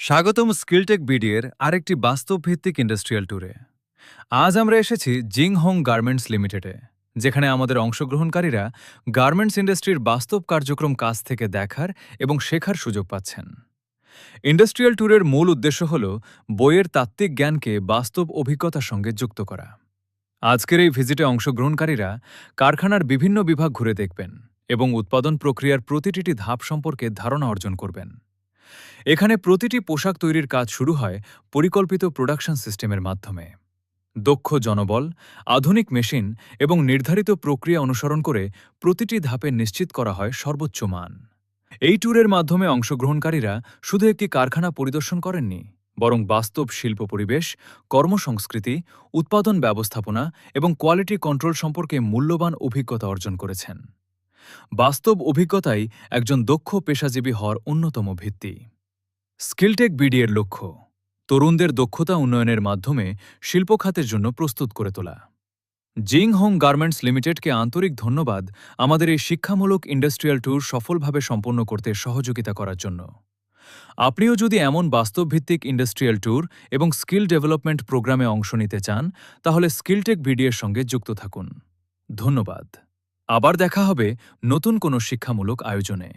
স্বাগতম স্কিলটেক বিডিএর আরেকটি বাস্তবভিত্তিক ইন্ডাস্ট্রিয়াল ট্যুরে। আজ আমরা এসেছি জিংহং গার্মেন্টস লিমিটেডে, যেখানে আমাদের অংশগ্রহণকারীরা গার্মেন্টস ইন্ডাস্ট্রির বাস্তব কার্যক্রম কাছ থেকে দেখার এবং শেখার সুযোগ পাচ্ছেন। ইন্ডাস্ট্রিয়াল ট্যুরের মূল উদ্দেশ্য হল বইয়ের তাত্ত্বিক জ্ঞানকে বাস্তব অভিজ্ঞতার সঙ্গে যুক্ত করা। আজকের এই ভিজিটে অংশগ্রহণকারীরা কারখানার বিভিন্ন বিভাগ ঘুরে দেখবেন এবং উৎপাদন প্রক্রিয়ার প্রতিটি ধাপ সম্পর্কে ধারণা অর্জন করবেন। এখানে প্রতিটি পোশাক তৈরির কাজ শুরু হয় পরিকল্পিত প্রোডাকশন সিস্টেমের মাধ্যমে। দক্ষ জনবল, আধুনিক মেশিন এবং নির্ধারিত প্রক্রিয়া অনুসরণ করে প্রতিটি ধাপে নিশ্চিত করা হয় সর্বোচ্চ মান। এই ট্যুরের মাধ্যমে অংশগ্রহণকারীরা শুধু একটি কারখানা পরিদর্শন করেননি, বরং বাস্তব শিল্প পরিবেশ, কর্মসংস্কৃতি, উৎপাদন ব্যবস্থাপনা এবং কোয়ালিটি কন্ট্রোল সম্পর্কে মূল্যবান অভিজ্ঞতা অর্জন করেছেন। বাস্তব অভিজ্ঞতাই একজন দক্ষ পেশাজীবী হওয়ার অন্যতম ভিত্তি। স্কিলটেক বিডিএর লক্ষ্য তরুণদের দক্ষতা উন্নয়নের মাধ্যমে শিল্প খাতের জন্য প্রস্তুত করে তোলা। জিংহং গার্মেন্টস লিমিটেডকে আন্তরিক ধন্যবাদ আমাদের এই শিক্ষামূলক ইন্ডাস্ট্রিয়াল ট্যুর সফলভাবে সম্পন্ন করতে সহযোগিতা করার জন্য। আপনিও যদি এমন বাস্তবভিত্তিক ইন্ডাস্ট্রিয়াল ট্যুর এবং স্কিল ডেভেলপমেন্ট প্রোগ্রামে অংশ নিতে চান, তাহলে স্কিলটেক বিডিএর সঙ্গে যুক্ত থাকুন। ধন্যবাদ। আবার দেখা হবে নতুন কোনো শিক্ষামূলক আয়োজনে।